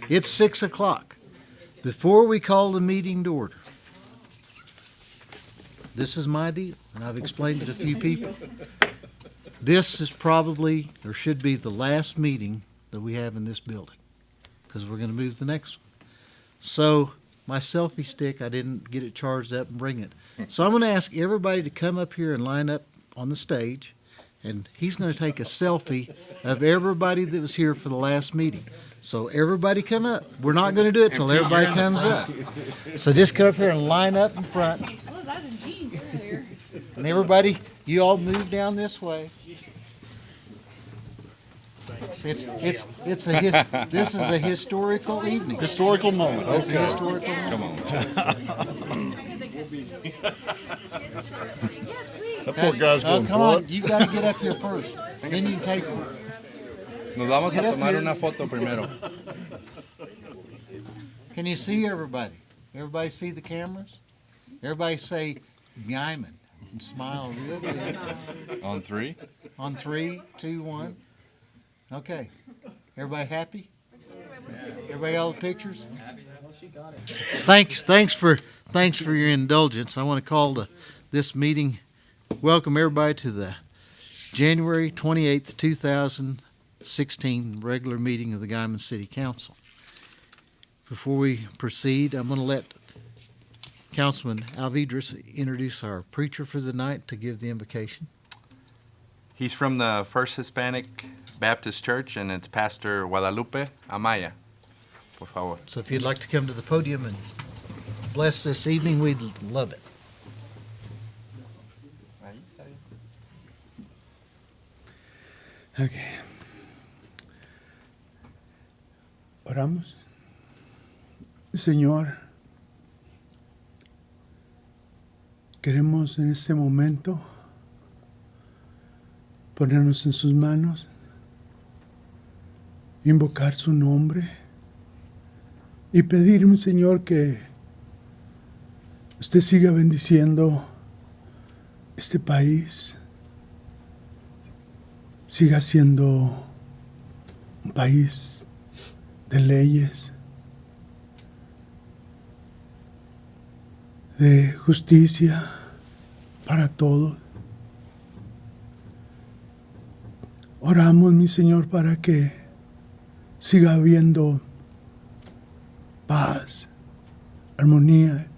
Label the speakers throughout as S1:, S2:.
S1: It's 6 o'clock. Before we call the meeting to order, this is my deal, and I've explained it to a few people. This is probably, or should be, the last meeting that we have in this building, because we're going to move to the next one. So my selfie stick, I didn't get it charged up and bring it. So I'm going to ask everybody to come up here and line up on the stage, and he's going to take a selfie of everybody that was here for the last meeting. So everybody come up. We're not going to do it till everybody comes up. So just come up here and line up in front. And everybody, you all move down this way. This is a historical evening.
S2: Historical moment.
S1: It's
S2: Okay.
S1: a historical moment.
S2: Come on. That poor guy's
S1: Oh,
S2: going,
S1: come
S2: what?
S1: on, you've got to get up here first. Then you can take one.
S3: Nos vamos a
S1: Get up
S3: tomar
S1: here.
S3: una foto primero.
S1: Can you see everybody? Everybody see the cameras? Everybody say Guymon and smile real big.
S3: On three.
S1: On 3, 2, 1. Okay. Everybody happy? Everybody all the pictures? Thanks for your indulgence. I want to call this meeting. Welcome everybody to the January 28th, 2016 regular meeting of the Guymon City Council. Before we proceed, I'm going to let Councilman Alvidrez introduce our preacher for the night to give the invocation.
S3: He's from the First Hispanic Baptist Church, and it's Pastor Guadalupe Amaya. Por favor.
S1: So if you'd like to come to the podium and bless this evening, we'd love it.
S4: Okay. Oramos. Señor, queremos en este momento ponernos en sus manos, invocar su nombre y pedir, mi Señor, que usted siga bendiciendo este país, siga siendo un país de leyes, de justicia para todos. Oramos, mi Señor, para que siga habiendo paz, armonía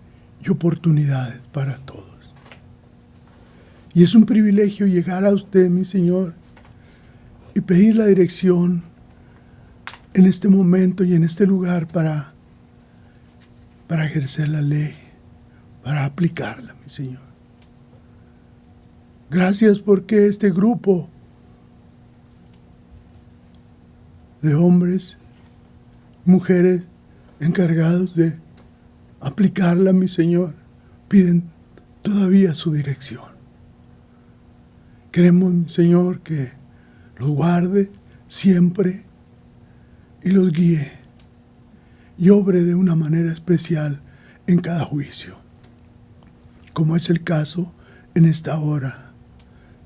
S4: y oportunidades para todos. Y es un privilegio llegar a usted, mi Señor, y pedir la dirección en este momento y en este lugar para ejercer la ley, para aplicarla, mi Señor. Gracias porque este grupo de hombres y mujeres encargados de aplicarla, mi Señor, piden todavía su dirección. Queremos, mi Señor, que los guarde siempre y los guíe y obre de una manera especial en cada juicio, como es el caso en esta hora.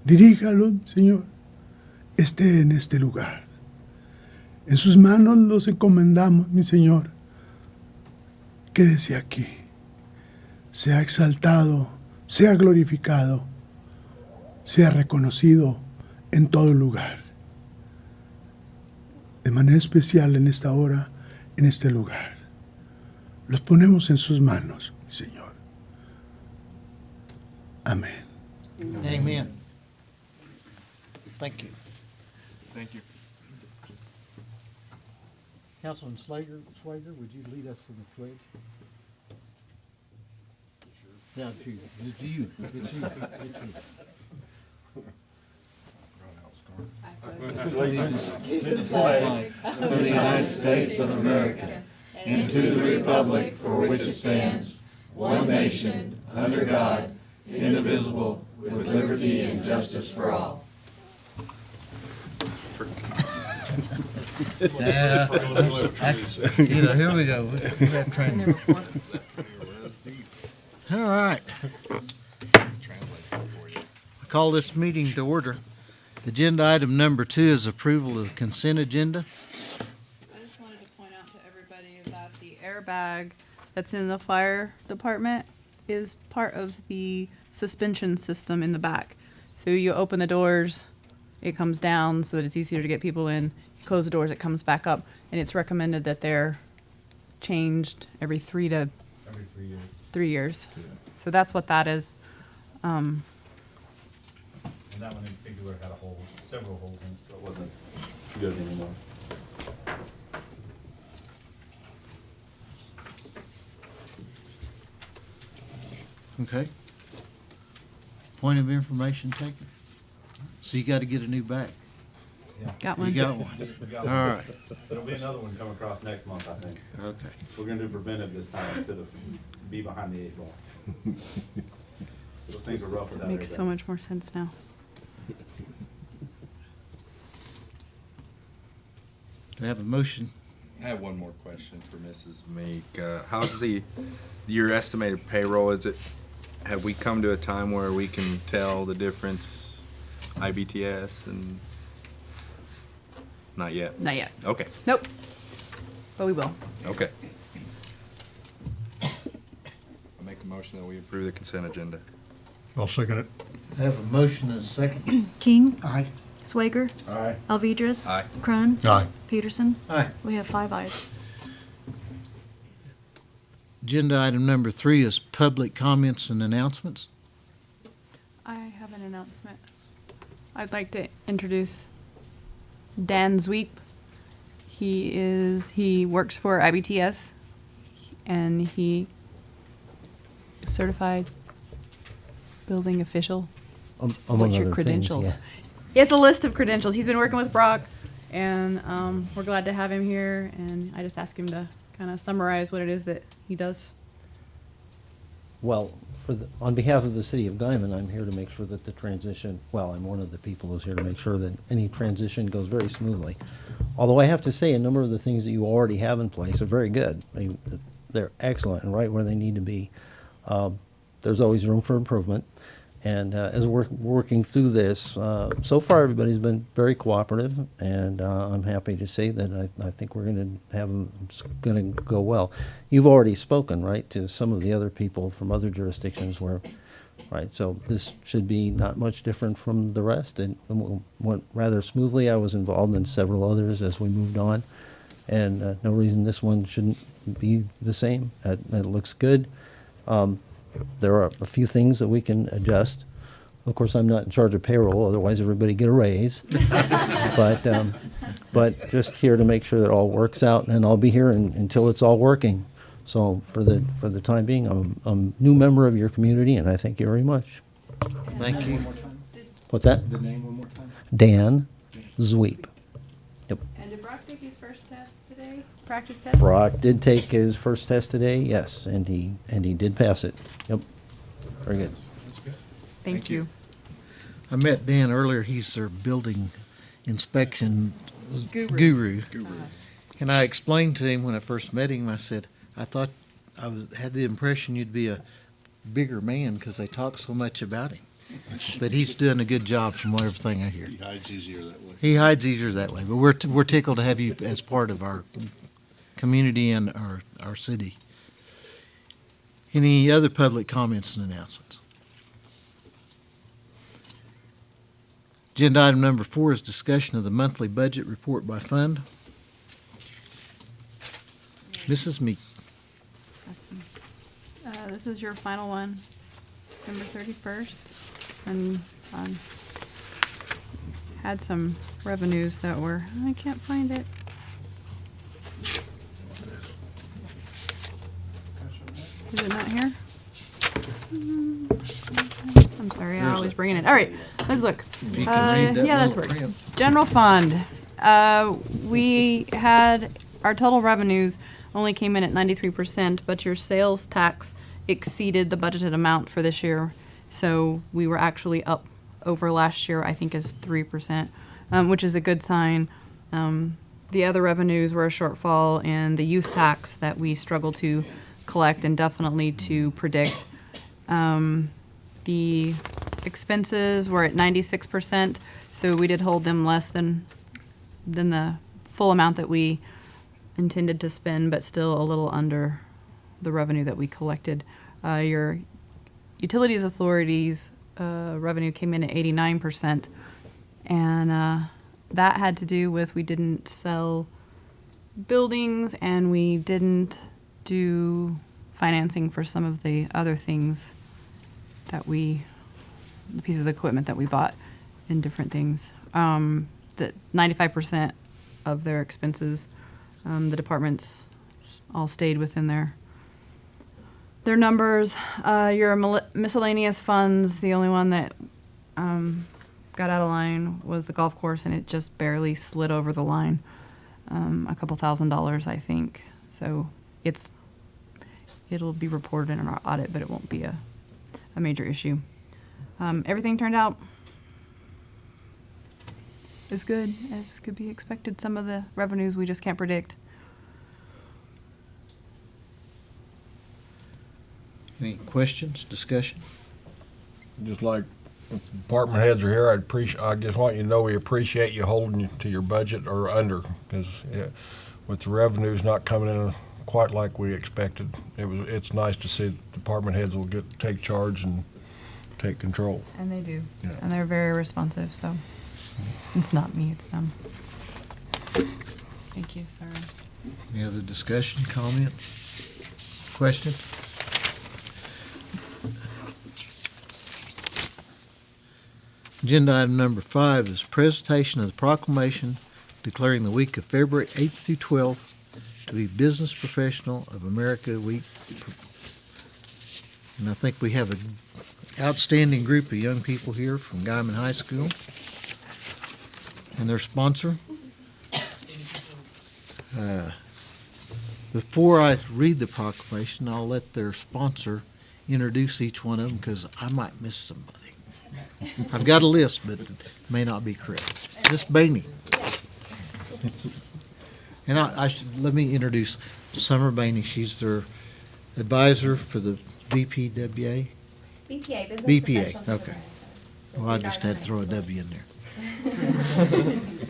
S4: Diríjalos, Señor, esté en este lugar. En sus manos los encomendamos, mi Señor. Quédese aquí. Sea exaltado, sea glorificado, sea reconocido en todo lugar. De manera especial en esta hora, en este lugar. Los ponemos en sus manos, mi Señor. Amén.
S1: Amen. Thank you.
S3: Thank you.
S1: Councilman Slager, would you lead us in the pledge? Yeah, it's you. It's you. It's you. It's you. Allegiance to the flag of the United States of America and to the republic for which it stands, one nation, under God, indivisible, with liberty and justice for all. Yeah, here we go. We have training. All right. I call this meeting to order. Agenda item number 2 is approval of the consent agenda.
S5: I just wanted to point out to everybody bag that's in the fire department is part of the suspension system in the back. So you open the doors, it comes down so that it's easier to get people in. You close the doors, it comes back up, and it's recommended that they're changed every 3 years. 3 years. So that's what that is.
S6: And that one in particular had a hole, several holes in it, so it wasn't good anymore.
S1: Okay. Point of information taken. So you got to get a new bag.
S5: Got
S1: You
S5: one.
S1: got one.
S6: We got
S1: All
S6: one.
S1: right.
S6: There'll be another one come across next month, I think.
S1: Okay.
S6: We're gonna do preventive this time instead of be behind the 8 ball. Those things are rough without
S5: Makes so
S6: airbag.
S5: much more sense now.
S1: Do I have a motion?
S3: I have one more question for Mrs. Meek. How's your estimated payroll? Have we come to a time where we can tell the difference, IBTS and? Not yet?
S5: Not yet.
S3: Okay,
S5: Nope. But we will.
S3: okay. I make a motion that we approve the consent agenda.
S2: I'll second it.
S1: I have a motion and a second.
S7: King,
S1: Aye.
S7: Swager,
S2: Aye.
S7: Alvidrez.
S3: Aye.
S7: Crone.
S2: Aye.
S7: Peterson.
S1: Aye.
S7: We have 5 ayes.
S1: Agenda item number 3 is public comments and announcements.
S5: I have an announcement. I'd like to introduce Dan Zweep. He works for IBTS, and he certified building official.
S8: Among
S5: What's your
S8: other
S5: credentials?
S8: things,
S5: He has a list of credentials. He's been working with Brock, and we're glad to have him here. And I just asked him to kind of summarize what it is that he does.
S8: Well, on behalf of the city of Guymon, I'm here to make sure that the transition, well, I'm one of the people who's here to make sure that any transition goes very smoothly. Although I have to say, a number of the things that you already have in place are very good. They're excellent and right where they need to be. There's always room for improvement. And as we're working through this, so far everybody's been very cooperative, and I'm happy to say that I think we're going to have them, it's going to go well. You've already spoken, right, to some of the other people from other jurisdictions right, so this should be not much different from the rest. It went rather smoothly. I was involved in several others as we moved on, and no reason this one shouldn't be the same. It looks good. There are a few things that we can adjust. Of course, I'm not in charge of payroll, otherwise everybody get a raise. But just here to make sure that all works out, and I'll be here until it's all working. So for the time being, I'm a new member of your community, and I thank you very much.
S1: Thank you.
S8: What's that?
S2: The name one more time?
S8: Dan Zweep. Yep.
S5: And did Brock take his first test today? Practice test?
S8: Brock did take his first test today, yes, and he did pass it. Yep. Very good.
S5: Thank you.
S1: I met Dan earlier. He's their building inspection guru. And I explained to him when I first met him, I said, I thought had the impression you'd be a bigger man because they talk so much about him. But he's doing a good job from everything I hear.
S2: He hides easier that way.
S1: He hides easier that way, but we're tickled to have you as part of our community and our city. Any other public comments and announcements? Agenda item number 4 is discussion of the monthly budget report by fund. Mrs. Meek.
S5: This is your final one, December 31st. And had some revenues that were, I can't find it. Is it not here? I'm sorry, I always bring it in. All right, let's look.
S1: You can read that
S5: Yeah, that's
S1: little
S5: work.
S1: print.
S5: General fund. We had, our total revenues only came in at 93%, but your sales tax exceeded the budgeted amount for this year. So we were actually up over last year, I think is 3%, which is a good sign. The other revenues were a shortfall in the use tax that we struggle to collect and definitely to predict. The expenses were at 96%, so we did hold them less than the full amount that we intended to spend, but still a little under the revenue that we collected. Your utilities authorities revenue came in at 89%, and that had to do with we didn't sell buildings and we didn't do financing for some of the other things that the pieces of equipment that we bought in different things. That 95% of their expenses, the departments all stayed within their numbers. Your miscellaneous funds, the only one that got out of line was the golf course, and it just barely slid over the line. A couple $1,000s, I think. So it'll be reported in our audit, but it won't be a major issue. Everything turned out as good as could be expected. Some of the revenues we just can't predict.
S1: Any questions, discussion?
S7: Just like if the department heads are here, I just want you to know we appreciate you holding you to your budget or under, because with the revenues not coming in quite like we expected, it's nice to see department heads will take charge and take control.
S5: And they do.
S7: Yeah.
S5: And they're very responsive, so it's not me, it's them. Thank you, sorry.
S1: Any other discussion, comments, questions? Agenda item number 5 is presentation of the proclamation declaring the week of February 8th through 12th to be Business Professional of America Week. And I think we have an outstanding group of young people here from Guymon High School and their sponsor. Before I read the proclamation, I'll let their sponsor introduce each one of them because I might miss somebody. I've got a list, but it may not be correct. Miss Bainey. And let me introduce Summer Bainey. She's their advisor for the BPWA.
S9: BPA, Business
S1: BPA,
S9: Professionals of
S1: okay.
S9: America.
S1: Well, I just had to throw a W in there.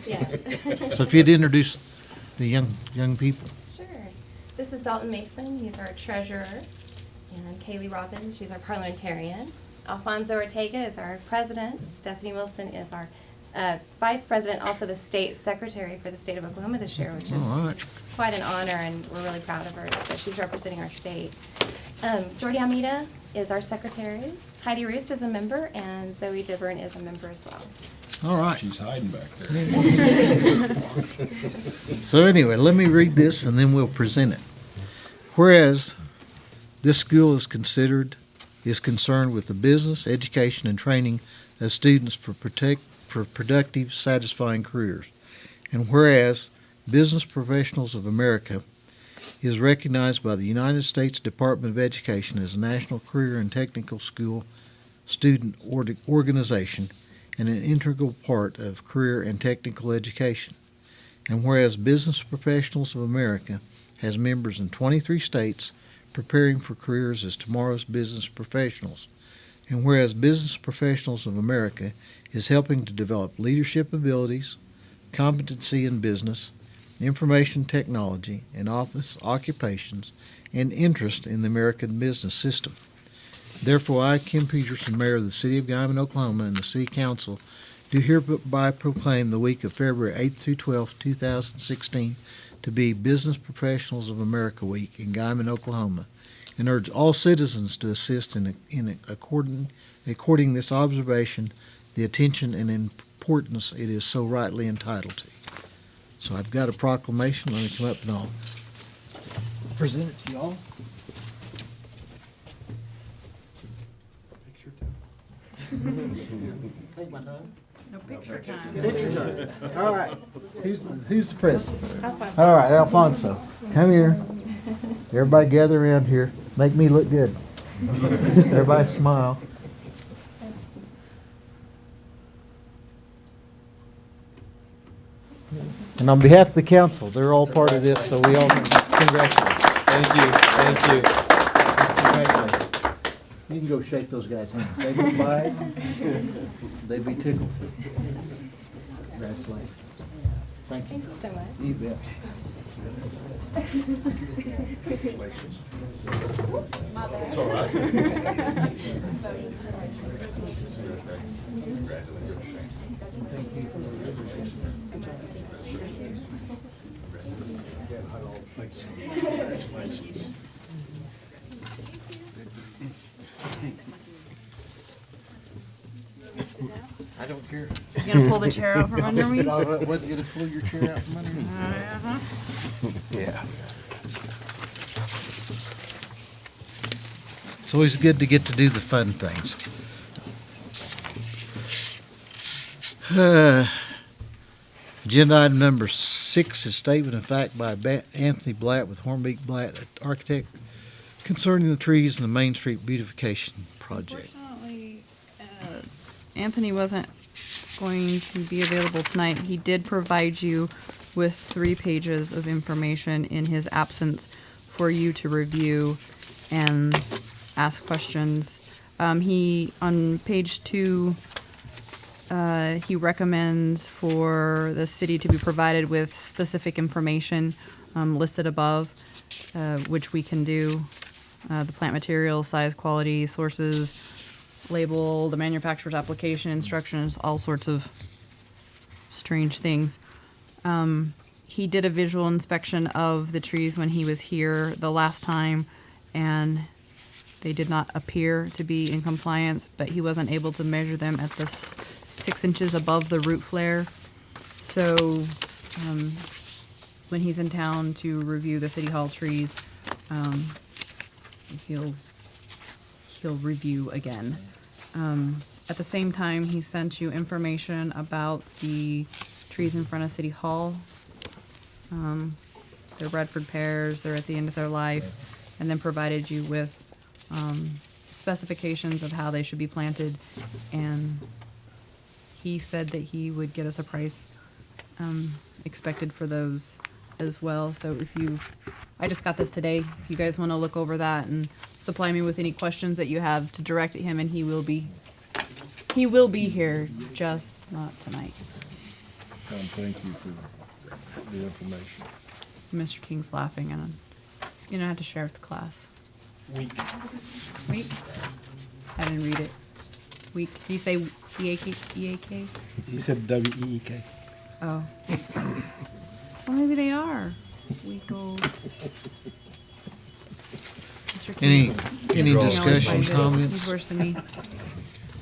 S9: Yeah.
S1: So if you'd introduce the young people.
S9: Sure. This is Dalton Mason. He's our treasurer. And Kaylee Robbins, she's our parliamentarian. Alfonso Ortega is our president. Stephanie Wilson is our vice president, also the state secretary for the state of Oklahoma this year, which is
S1: All right.
S9: quite an honor, and we're really proud of her. So she's representing our state. Jordi Almeida is our secretary. Heidi Roost is a member, and Zoe Dibburn is a member as well.
S1: All right.
S7: She's hiding back there.
S1: So anyway, let me read this and then we'll present it. Whereas this school is concerned with the business, education, and training of students for productive, satisfying careers. And whereas Business Professionals of America is recognized by the United States Department of Education as a national career and technical school student organization and an integral part of career and technical education. And whereas Business Professionals of America has members in 23 states preparing for careers as tomorrow's business professionals. And whereas Business Professionals of America is helping to develop leadership abilities, competency in business, information technology, and office occupations, and interest in the American business system. Therefore, I, Kim Peterson, Mayor of the City of Guymon, Oklahoma, and the City Council, do hereby proclaim the week of February 8th through 12th, 2016, to be Business Professionals of America Week in Guymon, Oklahoma, and urge all citizens to assist in according this observation the attention and importance it is so rightly entitled to. So I've got a proclamation. Let me come up and I'll present it to y'all. Take my time.
S5: No picture time.
S1: Picture time. All right. Who's the president? All right, Alfonso, come here. Everybody gather around here. Make me look good. Everybody smile. And on behalf of the council, they're all part of this, so we all congratulate.
S3: Thank you, thank you.
S1: Congratulations. You can go shake those guys' hands. Say goodbye. They'd be tickled. Congratulations. Thank you.
S9: Thank you so much.
S1: You bet. I don't care.
S5: You gonna pull the chair out from under me?
S1: I wasn't gonna pull your chair out from under me.
S7: Yeah.
S1: It's always good to get to do the fun things. Agenda item number 6 is statement of fact by Anthony Blatt with Hornbeak Blatt Architect concerning the trees in the Main Street beautification project.
S5: Unfortunately, Anthony wasn't going to be available tonight. He did provide you with 3 pages of information in his absence for you to review and ask questions. He, on page 2, he recommends for the city to be provided with specific information listed above, which we can do. The plant material, size, quality, sources, label, the manufacturer's application, instructions, all sorts of strange things. He did a visual inspection of the trees when he was here the last time, and they did not appear to be in compliance, but he wasn't able to measure them at the 6 inches above the root flare. So when he's in town to review the city hall trees, he'll review again. At the same time, he sent you information about the trees in front of City Hall. They're Redford pears, they're at the end of their life, and then provided you with specifications of how they should be planted. And he said that he would get us a price expected for those as well. So I just got this today. If you guys want to look over that and supply me with any questions that you have to direct at him, and he will be here, just not tonight.
S7: Thank you for the information.
S5: Mr. King's laughing, and he's gonna have to share with the class. Week. I didn't read it. Week. Did you say EAK? EAK?
S4: He said W-E-E-K.
S5: Oh. Well, maybe they are. Week old. Mr. King.
S1: Any
S5: He always
S1: discussion,
S5: finds it. He's
S1: comments?
S5: worse than me.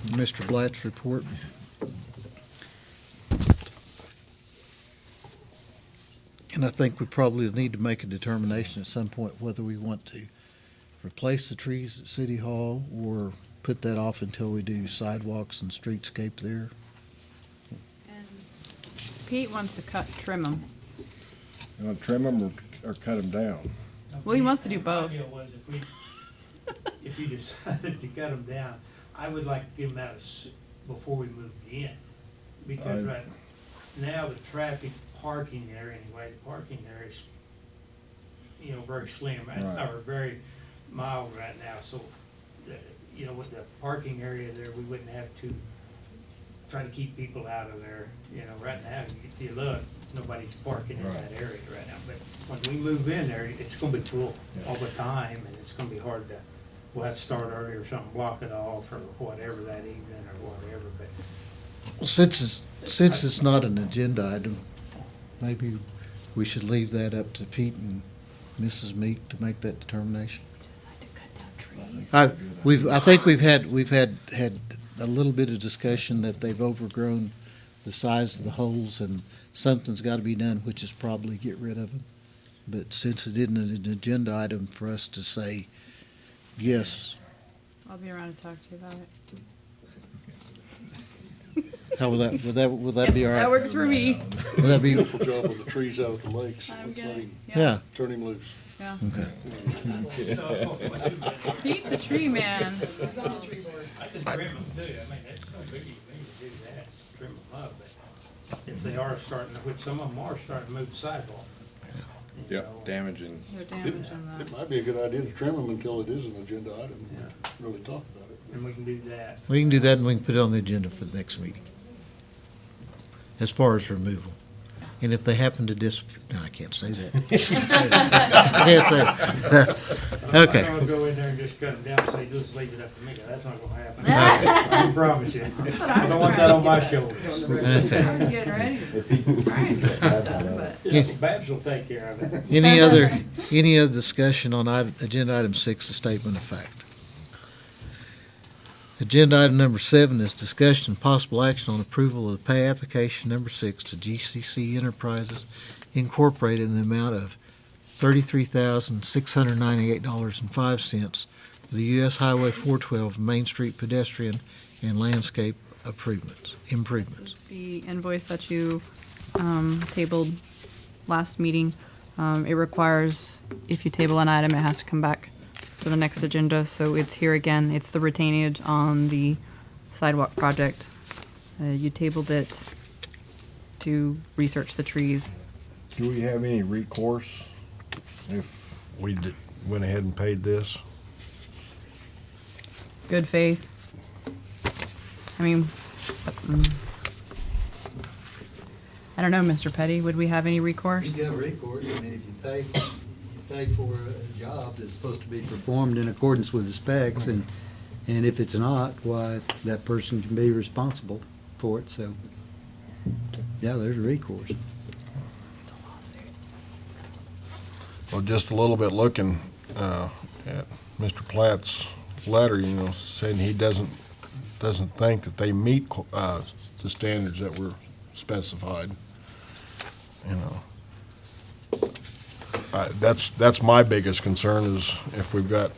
S1: Mr. Blatt's report. And I think we probably need to make a determination at some point whether we want to replace the trees at City Hall or put that off until we do sidewalks and streetscape there.
S5: Pete wants to trim them.
S7: You want to trim them or cut them down?
S5: Well, he wants to do both.
S10: My deal was if you decided to cut them down, I would like to give them out before we moved in. Because right now, the traffic parking there anyway, the parking there is, very slim, or very mild right now. So, with the parking area there, we wouldn't have to try to keep people out of there. Right now, if you look, nobody's parking in that area right now. But when we move in there, it's gonna be full all the time, and it's gonna be hard to, we'll have to start early or something, block it off or whatever that evening or whatever, but.
S1: Well, since it's not an agenda item, maybe we should leave that up to Pete and Mrs. Meek to make that determination.
S5: Decide to cut down trees.
S1: I think we've had a little bit of discussion that they've overgrown the size of the holes, and something's got to be done, which is probably get rid of them. But since it isn't an agenda item for us to say yes,
S5: I'll be around to talk to you about it.
S1: how would that be all right?
S5: That works for me.
S1: Would that be?
S2: Beautiful job on the trees out at the lakes.
S5: I'm
S2: Let's let
S5: good.
S2: him
S1: Yeah.
S2: turn him loose.
S5: Yeah.
S1: Okay.
S5: Pete's the tree man.
S10: I can trim them too, that's no biggie for me to do that, trim them up, but if they are starting, which some of them are starting to move the sidewalk.
S3: Yep, damaging.
S5: You're damaging that.
S2: It might be a good idea to trim them until it is an agenda item. We can really talk about it.
S10: And we can do that.
S1: We can do that, and we can put it on the agenda for the next meeting. As far as removal. And if they happen to no, I can't say that. I can't say it.
S10: I'm
S1: Okay.
S10: not gonna go in there and just cut them down and say, just leave it up to me. That's not gonna happen. I can promise you. I don't want that on my shoulders.
S1: Okay.
S5: I'm getting ready to try and get that done, but.
S10: Yeah, Babs will take care of it.
S1: Any other discussion on agenda item 6, the statement of fact? Agenda item number 7 is discussion and possible action on approval of the pay application number 6 to GCC Enterprises Incorporated in the amount of $33,698.05 for the U.S. Highway 412 Main Street pedestrian and landscape improvements.
S5: The invoice that you tabled last meeting, it requires, if you table an item, it has to come back to the next agenda, so it's here again. It's the retainage on the sidewalk project. You tabled it to research the trees.
S7: Do we have any recourse if we went ahead and paid this?
S5: Good faith. I mean, I don't know, Mr. Petty, would we have any recourse?
S11: You got recourse. I mean, if you pay for a job that's supposed to be performed in accordance with the specs, and if it's not, why, that person can be responsible for it, so, yeah, there's a recourse.
S7: Well, just a little bit looking at Mr. Platt's letter, saying he doesn't think that they meet the standards that were specified. That's my biggest concern is if we've got,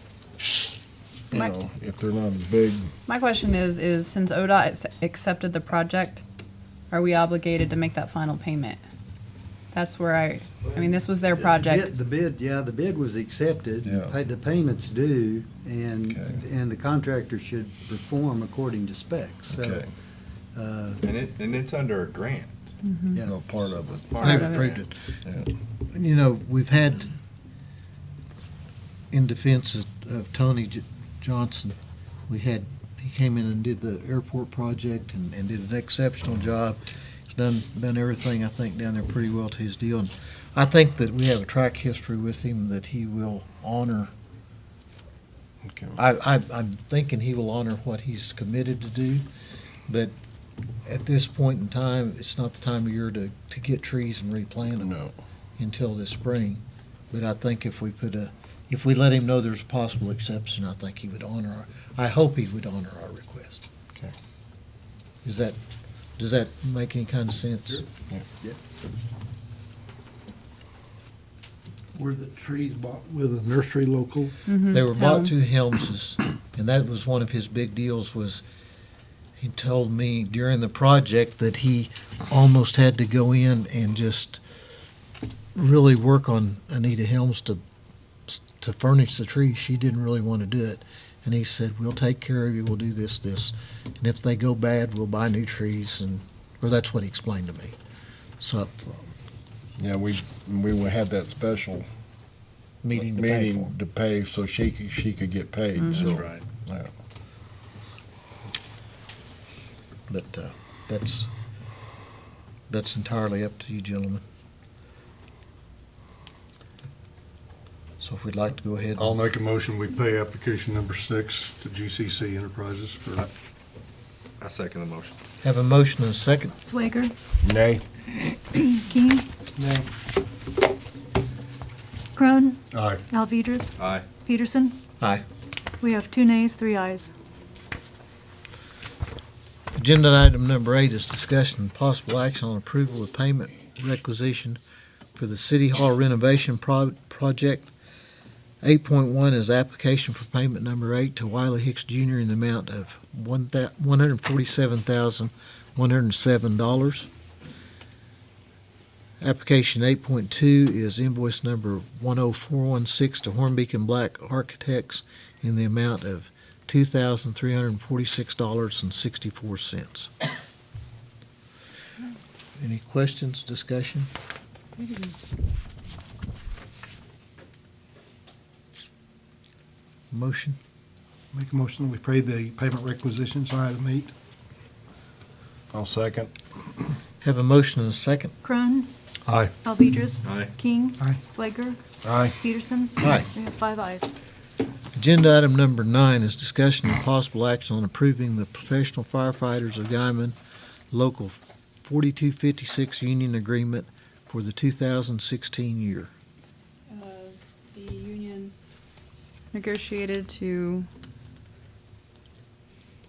S7: if they're not as big.
S5: My question is since ODOT accepted the project, are we obligated to make that final payment? That's where I mean, this was their project.
S11: The bid was accepted,
S7: Yeah.
S11: the payment's due, and
S7: Okay.
S11: the contractor should perform according to specs, so.
S7: Okay.
S3: And it's under a grant.
S11: Yeah.
S7: No, part of it.
S1: They've approved it.
S7: Yeah.
S1: We've had, in defense of Tony Johnson, he came in and did the airport project and did an exceptional job. He's done everything, I think, down there pretty well to his deal. And I think that we have a track history with him that he will honor.
S7: Okay.
S1: I'm thinking he will honor what he's committed to do, but at this point in time, it's not the time of year to get trees and replant them
S7: No.
S1: until this spring. But I think if we let him know there's a possible exception, I think he would I hope he would honor our request.
S7: Okay.
S1: Does that make any kind of sense?
S4: Were the trees bought with a nursery local?
S1: They were bought through Helms's, and that was one of his big deals was he told me during the project that he almost had to go in and just really work on Anita Helms to furnish the trees. She didn't really want to do it. And he said, we'll take care of you, we'll do this. And if they go bad, we'll buy new trees, or that's what he explained to me. So,
S7: Yeah, we had that special
S1: meeting to pay for 'em.
S7: to pay so she could get paid, so.
S3: That's right.
S7: Yeah.
S1: But that's entirely up to you gentlemen. So if we'd like to go ahead.
S2: I'll make a motion, we pay application number 6 to GCC Enterprises for,
S3: I second the motion.
S1: Have a motion and a second.
S12: Swager,
S7: Nay?
S12: Keen,
S4: Nay.
S12: Crone,
S2: aye.
S12: Alvedras,
S3: Aye.
S12: Peterson.
S1: Aye.
S12: We have 2 nays, 3 ayes.
S1: Agenda item number 8 is discussion and possible action on approval of payment requisition for the City Hall renovation project. 8.1 is application for payment number 8 to Wiley Hicks Jr. in the amount of $147,107. Application 8.2 is invoice number 10416 to Hornbeak & Black Architects in the amount of $2,346.64. Any questions, discussion? Motion?
S4: Make a motion, we pay the payment requisitions, item 8.
S7: I'll second.
S1: Have a motion and a second.
S12: Crone,
S7: Aye.
S12: Alvedras.
S3: Aye.
S12: King.
S4: Aye.
S12: Swager.
S7: Aye.
S12: Peterson.
S1: Aye.
S12: We have 5 ayes.
S1: Agenda item number 9 is discussion and possible action on approving the Professional Firefighters of Guymon Local 4256 union agreement for the 2016 year.
S5: The union negotiated to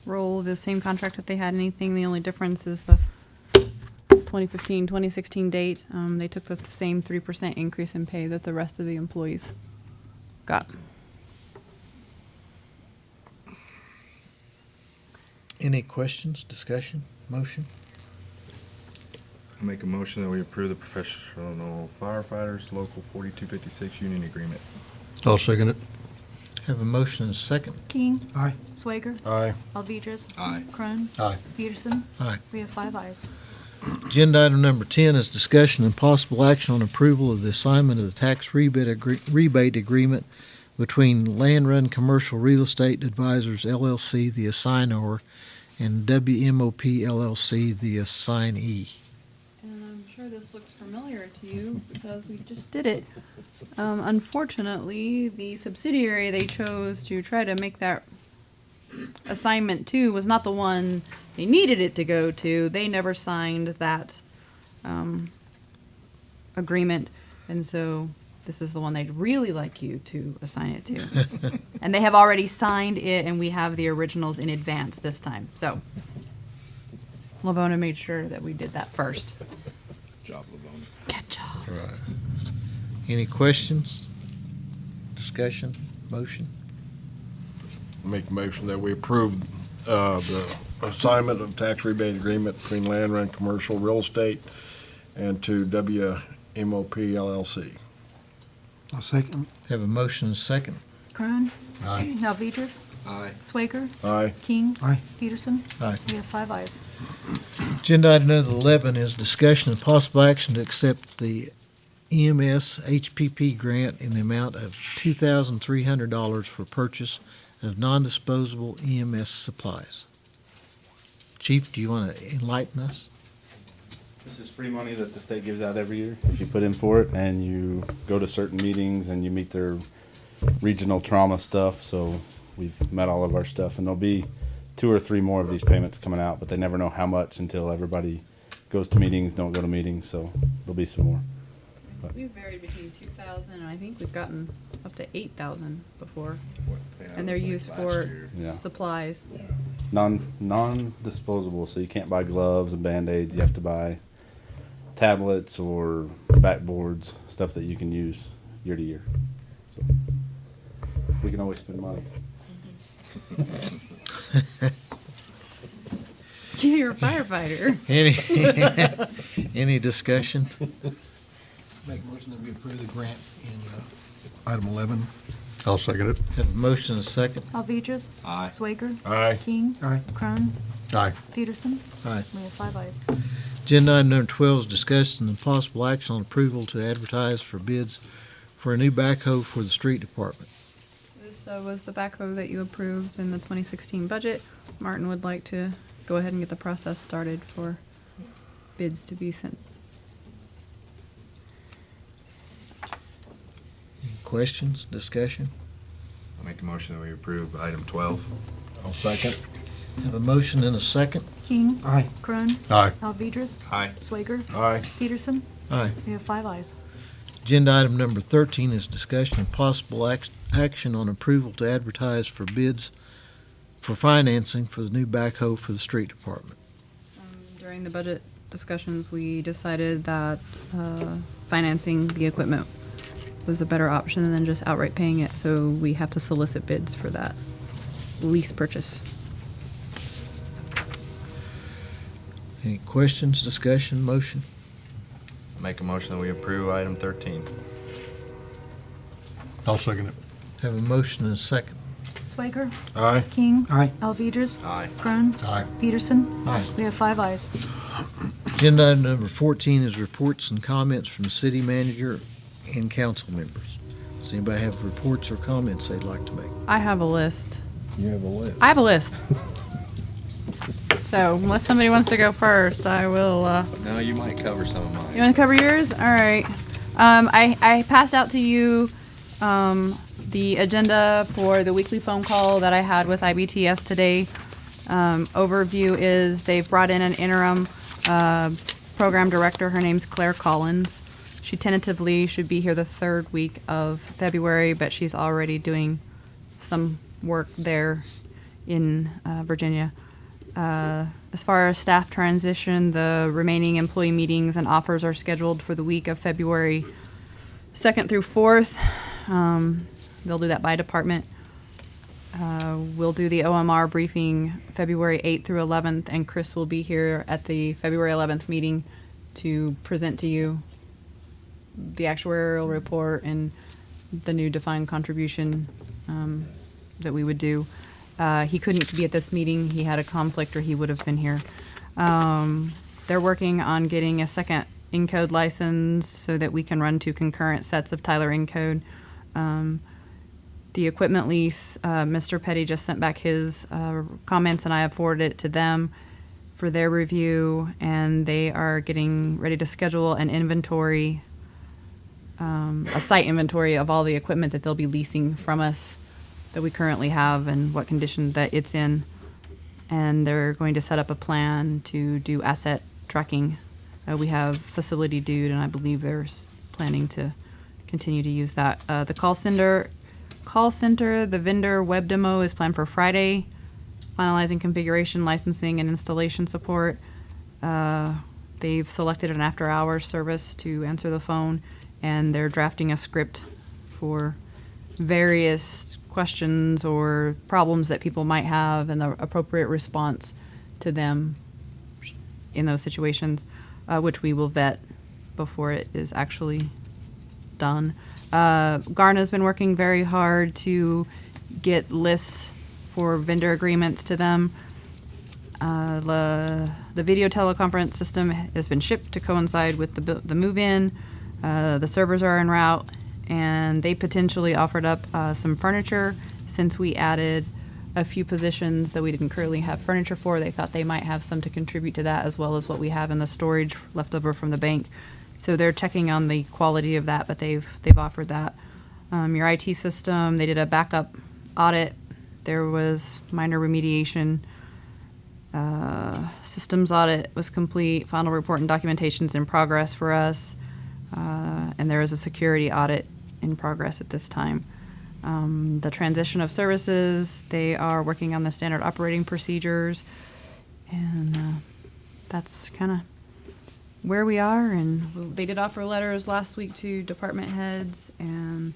S5: roll the same contract that they had. Anything, the only difference is the 2015, 2016 date. They took the same 3% increase in pay that the rest of the employees got.
S1: Any questions, discussion, motion?
S3: I'll make a motion that we approve the Professional Firefighters Local 4256 union agreement.
S2: I'll second it.
S1: Have a motion and a second.
S12: King.
S4: Aye.
S12: Swager.
S7: Aye.
S12: Alvedras.
S3: Aye.
S12: Crone.
S2: Aye.
S12: Peterson.
S1: Aye.
S12: We have 5 ayes.
S1: Agenda item number 10 is discussion and possible action on approval of the assignment of the tax rebate agreement between Land Run Commercial Real Estate Advisors LLC, the assignor, and WMOP LLC, the assignee.
S5: And I'm sure this looks familiar to you because we just did it. Unfortunately, the subsidiary they chose to try to make that assignment to was not the one they needed it to go to. They never signed that agreement, and so this is the one they'd really like you to assign it to. And they have already signed it, and we have the originals in advance this time. So Lavona made sure that we did that first.
S3: Job, Lavone.
S5: Good job.
S1: Right. Any questions, discussion, motion?
S7: Make a motion that we approve the assignment of tax rebate agreement between Land Run Commercial Real Estate and to WMOP LLC.
S4: I'll second.
S1: Have a motion and a second.
S12: Crone.
S2: Aye.
S12: Alvedras.
S3: Aye.
S12: Swager.
S7: Aye.
S12: King.
S4: Aye.
S12: Peterson.
S1: Aye.
S12: We have 5 ayes.
S1: Agenda item number 11 is discussion and possible action to accept the EMS HPP grant in the amount of $2,300 for purchase of non-disposable EMS supplies. Chief, do you want to enlighten us?
S13: This is free money that the state gives out every year if you put in for it and you go to certain meetings and you meet their regional trauma stuff. So we've met all of our stuff, and there'll be 2 or 3 more of these payments coming out, but they never know how much until everybody goes to meetings, don't go to meetings. So there'll be some more.
S5: We've varied between 2,000 and I think we've gotten up to 8,000 before. And they're used for
S13: Yeah.
S5: supplies.
S13: Non-disposable, so you can't buy gloves and Band-Aids. You have to buy tablets or backboards, stuff that you can use year to year. So we can always spend money.
S5: You're a firefighter.
S1: Any discussion?
S2: Make a motion that we approve the grant in item 11. I'll second it.
S1: Have a motion and a second.
S12: Alvedras.
S3: Aye.
S12: Swager.
S7: Aye.
S12: King.
S4: Aye.
S12: Crone.
S2: Aye.
S12: Peterson.
S1: Aye.
S12: We have 5 ayes.
S1: Agenda item number 12 is discussion and possible action on approval to advertise for bids for a new backhoe for the street department.
S5: This was the backhoe that you approved in the 2016 budget. Martin would like to go ahead and get the process started for bids to be sent.
S1: Questions, discussion?
S3: I'll make a motion that we approve item 12.
S7: I'll second.
S1: Have a motion and a second.
S12: King.
S4: Aye.
S12: Crone.
S2: Aye.
S12: Alvedras.
S3: Aye.
S12: Swager.
S7: Aye.
S12: Peterson.
S1: Aye.
S12: We have 5 ayes.
S1: Agenda item number 13 is discussion and possible action on approval to advertise for bids for financing for the new backhoe for the street department.
S5: During the budget discussions, we decided that financing the equipment was a better option than just outright paying it, so we have to solicit bids for that lease purchase.
S1: Any questions, discussion, motion?
S3: Make a motion that we approve item 13.
S2: I'll second it.
S1: Have a motion and a second.
S12: Swager.
S7: Aye.
S12: King.
S4: Aye.
S12: Alvedras.
S3: Aye.
S12: Crone.
S2: Aye.
S12: Peterson.
S1: Aye.
S12: We have 5 ayes.
S1: Agenda item number 14 is reports and comments from the city manager and council members. Does anybody have reports or comments they'd like to make?
S5: I have a list.
S7: You have a list.
S5: I have a list. So unless somebody wants to go first, I will,
S3: No, you might cover some of mine.
S5: you want to cover yours? All right. I passed out to you the agenda for the weekly phone call that I had with IBTS today. Overview is they've brought in an interim program director. Her name's Claire Collins. She tentatively should be here the third week of February, but she's already doing some work there in Virginia. As far as staff transition, the remaining employee meetings and offers are scheduled for the week of February 2nd through 4th. They'll do that by department. We'll do the OMR briefing February 8th through 11th, and Chris will be here at the February 11th meeting to present to you the actuarial report and the new defined contribution that we would do. He couldn't be at this meeting. He had a conflict, or he would have been here. They're working on getting a second Encode license so that we can run 2 concurrent sets of Tyler Encode. The equipment lease, Mr. Petty just sent back his comments, and I have forwarded it to them for their review, and they are getting ready to schedule an inventory, a site inventory of all the equipment that they'll be leasing from us that we currently have and what condition that it's in. And they're going to set up a plan to do asset tracking. We have facility dude, and I believe they're planning to continue to use that. The call center, the vendor web demo is planned for Friday. Finalizing configuration, licensing, and installation support. They've selected an after-hours service to answer the phone, and they're drafting a script for various questions or problems that people might have and the appropriate response to them in those situations, which we will vet before it is actually done. Garna's been working very hard to get lists for vendor agreements to them. The video teleconference system has been shipped to coincide with the move-in. The servers are en route, and they potentially offered up some furniture since we added a few positions that we didn't currently have furniture for. They thought they might have some to contribute to that, as well as what we have in the storage left over from the bank. So they're checking on the quality of that, but they've offered that. Your IT system, they did a backup audit. There was minor remediation. Systems audit was complete. Final report and documentation's in progress for us. And there is a security audit in progress at this time. The transition of services, they are working on the standard operating procedures. And that's kind of where we are. And they did offer letters last week to department heads, and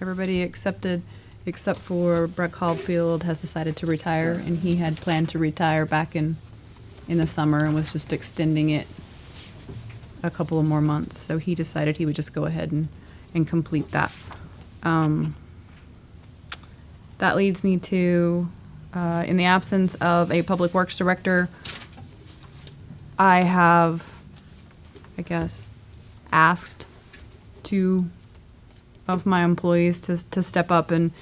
S5: everybody accepted, except for Brett Caulfield has decided to retire, and he had planned to retire back in the summer and was just extending it a couple of more months. So he decided he would just go ahead and complete that. That leads me to, in the absence of a public works director, I have, I guess, asked 2 of my employees to step up and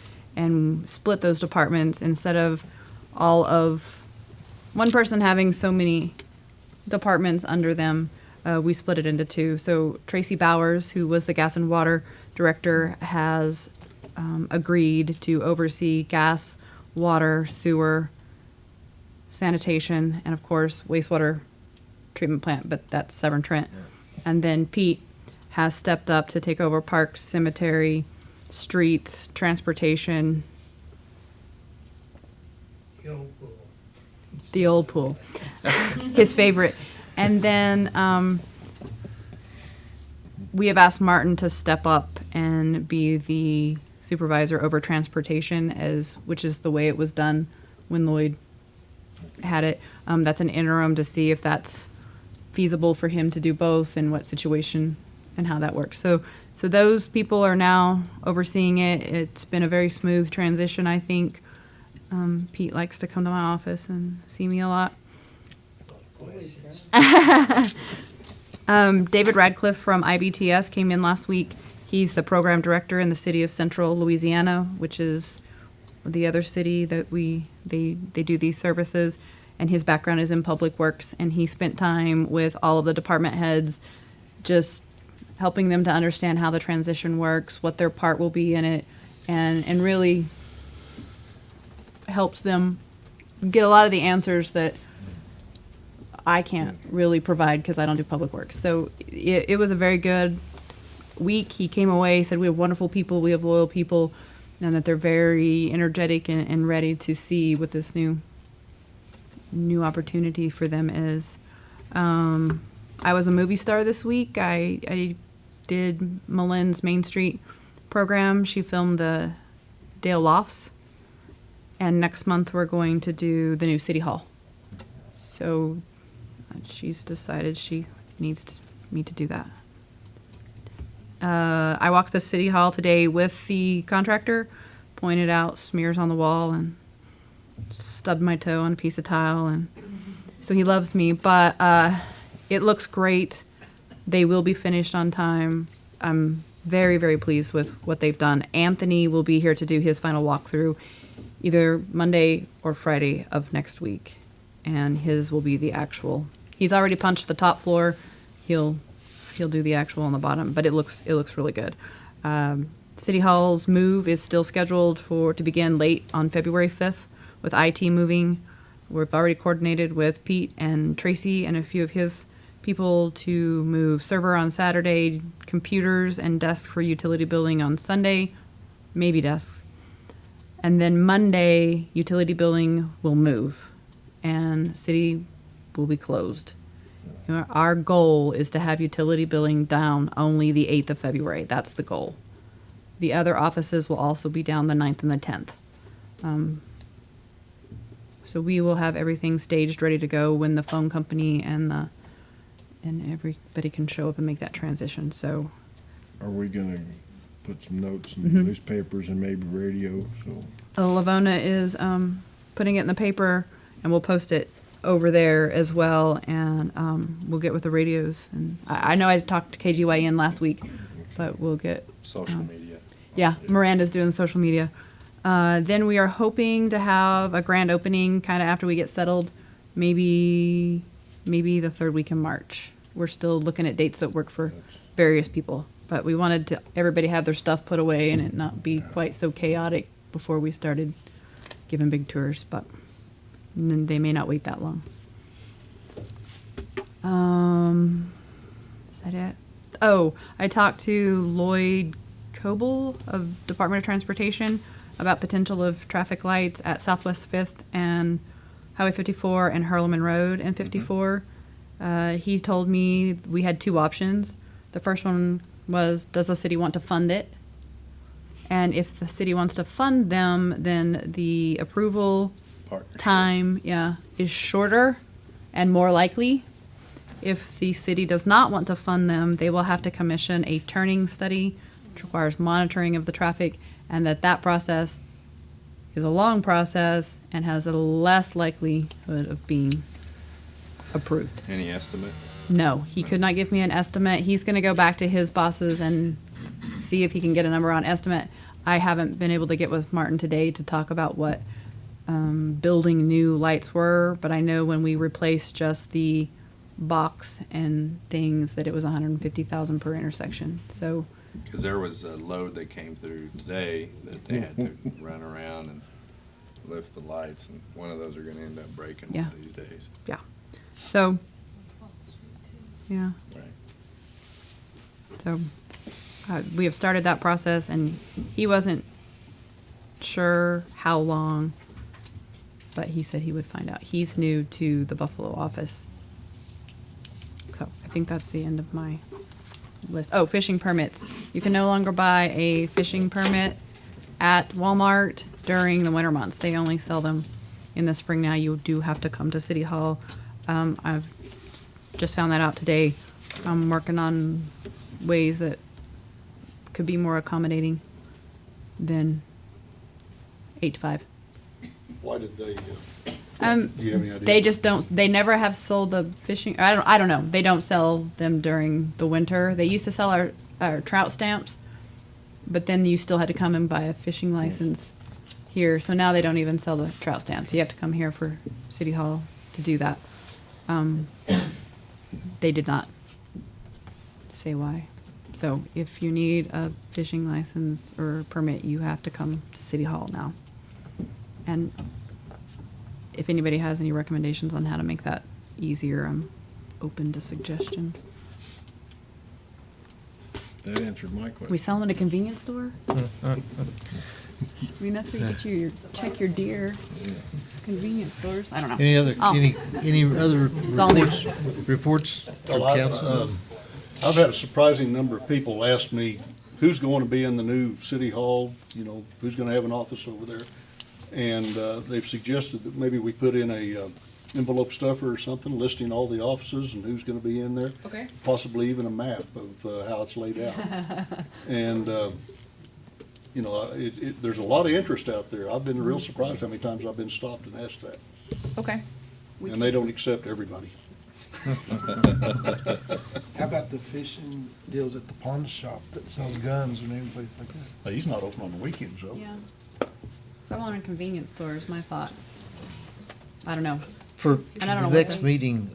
S5: split those departments instead of all of one person having so many departments under them. We split it into 2. So Tracy Bowers, who was the gas and water director, has agreed to oversee gas, water, sewer, sanitation, and of course wastewater treatment plant, but that's Severn Trent. Yeah. And then Pete has stepped up to take over parks, cemetery, streets, transportation. The old pool. His favorite. And then we have asked Martin to step up and be the supervisor over transportation, which is the way it was done when Lloyd had it. That's an interim to see if that's feasible for him to do both and what situation and how that works. So those people are now overseeing it. It's been a very smooth transition, I think. Pete likes to come to my office and see me a lot. David Radcliffe from IBTS came in last week. He's the program director in the city of Central Louisiana, which is the other city that they do these services, and his background is in public works, and he spent time with all of the department heads, just helping them to understand how the transition works, what their part will be in it, and really helped them get a lot of the answers that I can't really provide because I don't do public works. So it was a very good week. He came away, said we have wonderful people, we have loyal people, and that they're very energetic and ready to see what this new opportunity for them is. I was a movie star this week. I did Malin's Main Street program. She filmed the Dale Lofts. And next month we're going to do the new City Hall. So she's decided she needs me to do that. I walked the City Hall today with the contractor, pointed out smears on the wall, and stubbed my toe on a piece of tile. And so he loves me, but it looks great. They will be finished on time. I'm very, very pleased with what they've done. Anthony will be here to do his final walkthrough either Monday or Friday of next week. And his will be the actual. He's already punched the top floor. He'll do the actual on the bottom, but it looks really good. City Hall's move is still scheduled to begin late on February 5th with IT moving. We've already coordinated with Pete and Tracy and a few of his people to move server on Saturday, computers and desks for utility billing on Sunday, maybe desks. And then Monday, utility billing will move and city will be closed. You know, our goal is to have utility billing down only the 8th of February. That's the goal. The other offices will also be down the 9th and the 10th. So we will have everything staged, ready to go when the phone company and everybody can show up and make that transition. So,
S7: Are we gonna put some notes in the newspapers and maybe radio, so?
S5: Lavona is putting it in the paper, and we'll post it over there as well, and we'll get with the radios. And I know I talked to KGYN last week, but we'll get
S3: Social media.
S5: Yeah, Miranda's doing social media. Then we are hoping to have a grand opening kind of after we get settled, maybe the third week in March. We're still looking at dates that work for various people, but we wanted to everybody have their stuff put away and it not be quite so chaotic before we started giving big tours, but then they may not wait that long. Is that it? Oh, I talked to Lloyd Coble of Department of Transportation about potential of traffic lights at Southwest 5th and Highway 54 and Hurleman Road and 54. He told me we had two options. The first one was, does the city want to fund it? And if the city wants to fund them, then the approval time, is shorter and more likely. If the city does not want to fund them, they will have to commission a turning study, which requires monitoring of the traffic, and that process is a long process and has a less likelihood of being approved.
S3: Any estimate?
S5: No, he could not give me an estimate. He's going to go back to his bosses and see if he can get a number on estimate. I haven't been able to get with Martin today to talk about what building new lights were, but I know when we replaced just the box and things that it was $150,000 per intersection. So,
S3: Because there was a load that came through today that they had to run around and lift the lights, and one of those are gonna end up breaking one of these days.
S5: yeah. So, yeah.
S3: Right.
S5: So, we have started that process, and he wasn't sure how long, but he said he would find out. He's new to the Buffalo office. So, I think that's the end of my list. Oh, fishing permits. You can no longer buy a fishing permit at Walmart during the winter months. They only sell them in the spring now. You do have to come to City Hall. I've just found that out today. I'm working on ways that could be more accommodating than 8 to 5.
S4: Why did they,
S5: Do
S4: you have any idea?
S5: They just don't. They never have sold the fishing. I don't know. They don't sell them during the winter. They used to sell our trout stamps, but then you still had to come and buy a fishing license here, so now they don't even sell the trout stamps. You have to come here for City Hall to do that. They did not say why. So if you need a fishing license or permit, you have to come to City Hall now. And if anybody has any recommendations on how to make that easier, I'm open to suggestions.
S7: That answered my question.
S5: We sell them at a convenience store? I mean, that's where you get check your deer. Convenience stores, I don't know.
S1: Any other,
S5: Oh.
S1: any other
S5: all new.
S1: reports from council?
S14: I've had a surprising number of people ask me, who's going to be in the new city hall, you know, who's gonna have an office over there? And, they've suggested that maybe we put in a, envelope stuffer or something listing all the offices and who's gonna be in there.
S5: Okay.
S14: Possibly even a map of, how it's laid out. And, you know, there's a lot of interest out there. I've been real surprised how many times I've been stopped and asked that.
S5: Okay.
S14: And they don't accept everybody.
S2: How about the fishing deals at the pawn shop that sells guns and everything like that?
S14: He's not open on the weekends, though.
S5: Yeah. So I want a convenience store is my thought. I don't know.
S1: For
S5: And I don't
S1: the
S5: know what
S1: next
S5: they-
S1: meeting,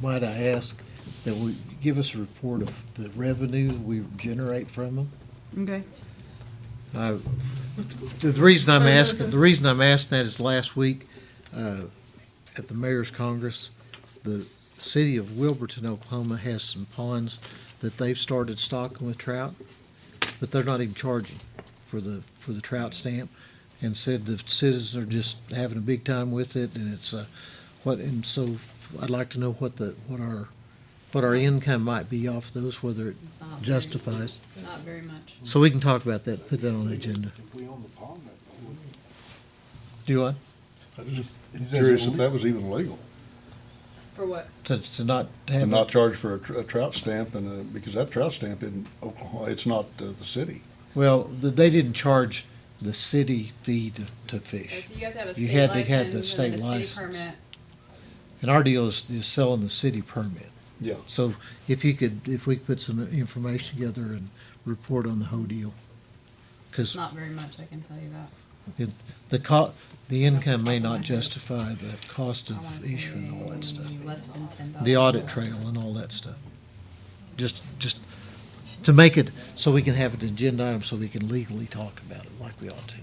S1: might I ask that we give us a report of the revenue we generate from them?
S5: Okay.
S1: The reason I'm asking that is last week, at the Mayor's Congress, the city of Wilburton, Oklahoma has some ponds that they've started stocking with trout, but they're not even charging for the trout stamp, and said the citizens are just having a big time with it, and it's, and so I'd like to know what our income might be off those, whether it
S5: Not very-
S1: justifies.
S5: Not very much.
S1: So we can talk about that, put that on the agenda.
S2: If we own the pawn, that would.
S1: Do what?
S14: I'm just
S2: He says
S14: curious
S2: it-
S14: if that was even legal,
S5: For what?
S1: To not
S14: to
S1: have.
S14: not charge for a trout stamp, and, because that trout stamp in Oklahoma, it's not the city.
S1: Well, they didn't charge the city fee to fish.
S5: You have to have a
S1: You
S5: state
S1: had to have the
S5: license and
S1: state
S5: then a city
S1: license.
S5: permit.
S1: And our deal is selling the city permit.
S14: Yeah.
S1: So if we could put some information together and report on the whole deal. Because
S5: Not very much, I can tell you that.
S1: the income may not justify the cost
S5: I
S1: of
S5: wanna say
S1: issuing all that stuff.
S5: Less than $10.
S1: The audit trail and all that stuff. Just to make it so we can have an agenda item so we can legally talk about it like we ought to.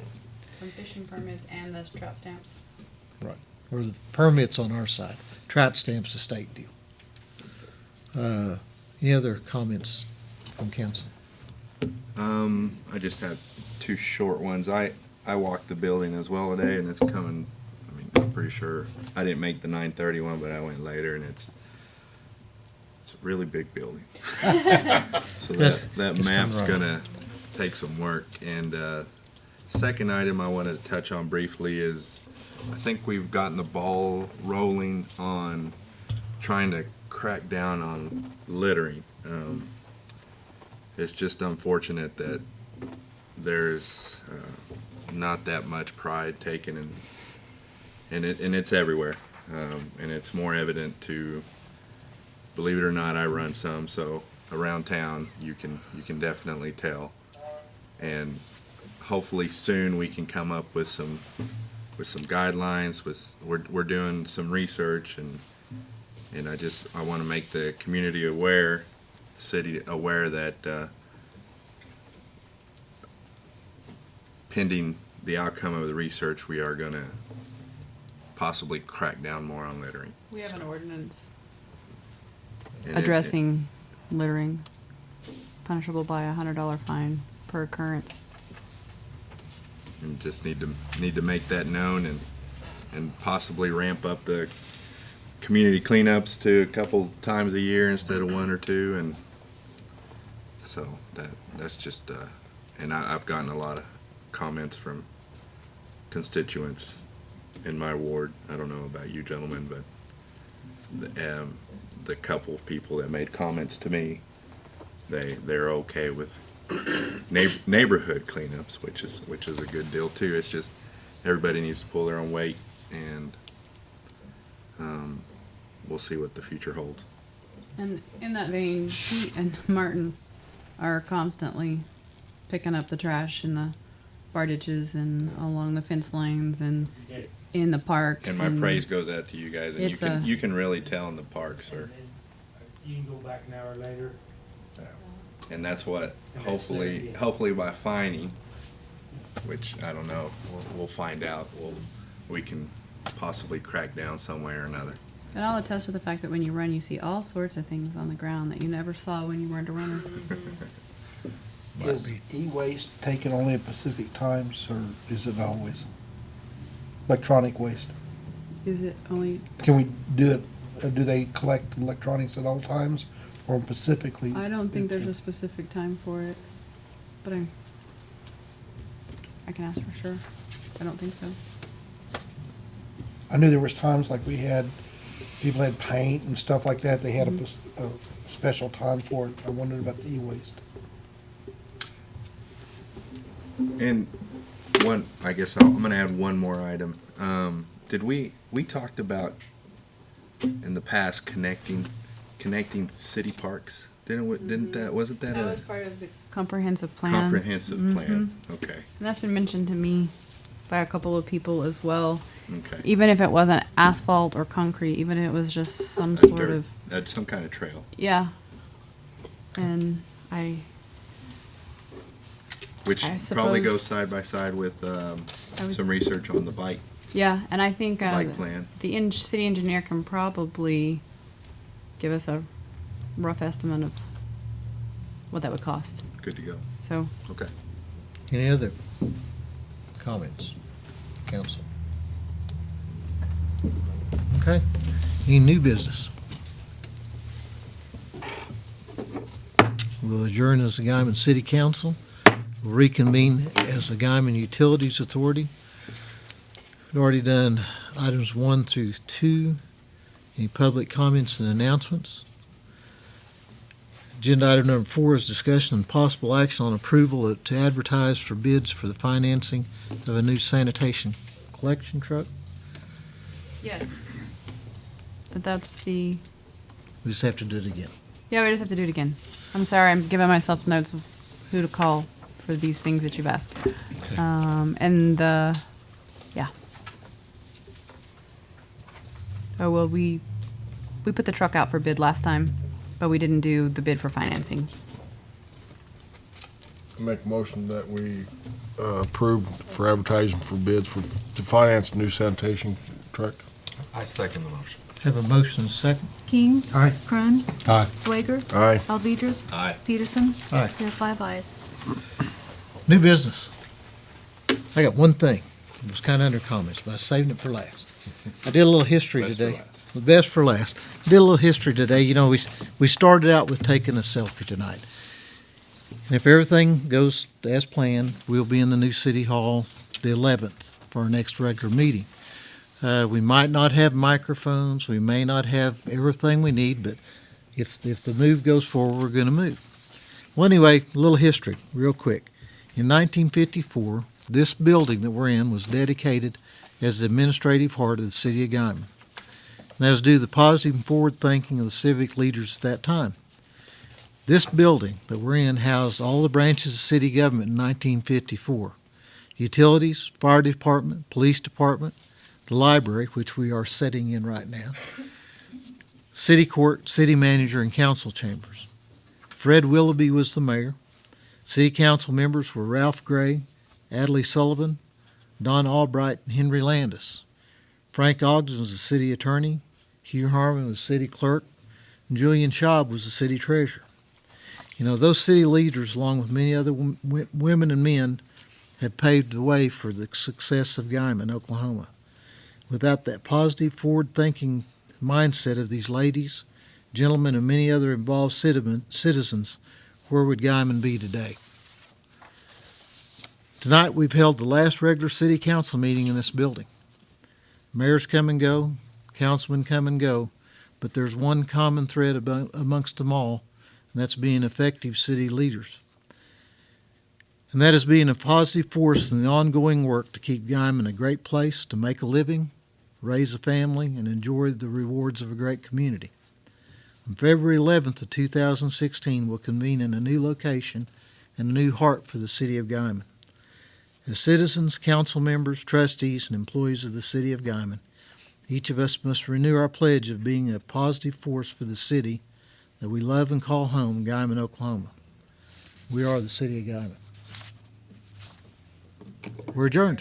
S5: Some fishing permits and those trout stamps.
S1: Right. Or the permits on our side. Trout stamps a state deal. Any other comments from council?
S3: I just have two short ones. I walked the building as well today, and it's coming, I mean, I'm pretty sure, I didn't make the 9:30 one, but I went later, and it's a really big building. So that
S1: it's
S3: map's
S1: coming right.
S3: gonna take some work. And second item I wanted to touch on briefly is, I think we've gotten the ball rolling on trying to crack down on littering. It's just unfortunate that there's not that much pride taken and it's everywhere. And it's more evident to, believe it or not, I run some, so around town you can definitely tell. And hopefully soon we can come up with some guidelines. We're doing some research, and I want to make the community aware, the city aware that pending the outcome of the research, we are going to possibly crack down more on littering.
S5: We have an ordinance
S3: And
S5: addressing littering, punishable by $100 fine per occurrence.
S3: and just need to make that known and possibly ramp up the community cleanups to a couple times a year instead of one or two. And so that's just and I've gotten a lot of comments from constituents in my ward. I don't know about you gentlemen, but the couple of people that made comments to me, they're okay with neighborhood cleanups, which is a good deal too. It's just everybody needs to pull their own weight, and we'll see what the future holds.
S5: And in that vein, Pete and Martin are constantly picking up the trash in the bar ditches and along the fence lines and in the parks.
S3: And my praise goes out to you guys, and
S5: It's a-
S3: you can really tell in the parks, or,
S10: You can go back an hour later.
S3: and that's what,
S10: And that's the idea.
S3: hopefully by fining, which I don't know, we'll find out, we can possibly crack down some way or another.
S5: And I'll attest to the fact that when you run, you see all sorts of things on the ground that you never saw when you weren't a runner.
S2: Is e-waste taken only at Pacific times, or is it always? Electronic waste.
S5: Is it only,
S2: Can we do it, do they collect electronics at all times, or specifically?
S5: I don't think there's a specific time for it, but I can ask for sure. I don't think so.
S2: I knew there was times like we had, people had paint and stuff like that, they had a special time for it. I wondered about the e-waste.
S3: And one, I guess I'm gonna add one more item. Did we talked about in the past connecting city parks? Wasn't that
S5: That
S3: a
S5: was part of the comprehensive plan.
S3: comprehensive plan?
S5: Mhm.
S3: Okay,
S5: And that's been mentioned to me by a couple of people as well.
S3: okay.
S5: Even if it wasn't asphalt or concrete, even if it was just some sort
S3: Dirt.
S5: of,
S3: That's some kind of trail,
S5: yeah. And
S3: which
S5: I
S3: probably
S5: suppose-
S3: goes side by side with
S5: would-
S3: some research on the bike
S5: yeah, and I think
S3: plan.
S5: the city engineer can probably give us a rough estimate of what that would cost.
S3: Good to go.
S5: So,
S3: Okay.
S1: Any other comments, council? Okay. Any new business? We'll adjourn as the Guymon City Council. We'll reconvene as the Guymon Utilities Authority. We've already done items 1 through 2. Any public comments and announcements? Agenda item number 4 is discussion and possible action on approval to advertise for bids for the financing of a new sanitation collection truck.
S5: yes. But that's the,
S1: We just have to do it again.
S5: yeah, we just have to do it again. I'm sorry, I'm giving myself notes of who to call for these things that you've asked.
S1: Okay.
S5: And yeah. Oh, well, we put the truck out for bid last time, but we didn't do the bid for financing.
S7: Make a motion that we approve for advertising for bids to finance a new sanitation truck.
S3: I second the motion.
S1: Have a motion and a second.
S12: King.
S2: Aye.
S12: Krun.
S2: Aye.
S12: Swager.
S7: Aye.
S12: Alvedras.
S3: Aye.
S12: Peterson.
S1: Aye.
S12: There are 5 ayes.
S1: New business. I got one thing. It was kind of under comments, but I saved it for last. I did a little history
S3: Best for
S1: today.
S3: last.
S1: The best for last. Did a little history today. You know, we started out with taking a selfie tonight. And if everything goes as planned, we'll be in the new city hall the 11th for our next regular meeting. We might not have microphones. We may not have everything we need, but if the move goes forward, we're going to move. Well, anyway, a little history, real quick. In 1954, this building that we're in was dedicated as the administrative heart of the city of Guymon. And that was due to the positive and forward thinking of the civic leaders at that time. This building that we're in housed all the branches of city government in 1954. Utilities, fire department, police department, the library, which we are sitting in right now, city court, city manager, and council chambers. Fred Willoughby was the mayor. City council members were Ralph Gray, Adley Sullivan, Don Albright, and Henry Landis. Frank Ogden was the city attorney. Hugh Harmon was city clerk. And Julian Schaub was the city treasurer. You know, those city leaders, along with many other women and men, have paved the way for the success of Guymon, Oklahoma. Without that positive, forward-thinking mindset of these ladies, gentlemen, and many other involved citizens, where would Guymon be today? Tonight, we've held the last regular city council meeting in this building. Mayors come and go, councilmen come and go, but there's one common thread amongst them all, and that's being effective city leaders. And that is being a positive force in the ongoing work to keep Guymon a great place to make a living, raise a family, and enjoy the rewards of a great community. On February 11th of 2016, we'll convene in a new location and a new heart for the city of Guymon. As citizens, council members, trustees, and employees of the city of Guymon, each of us must renew our pledge of being a positive force for the city that we love and call home, Guymon, Oklahoma. We are the city of Guymon. We're adjourned.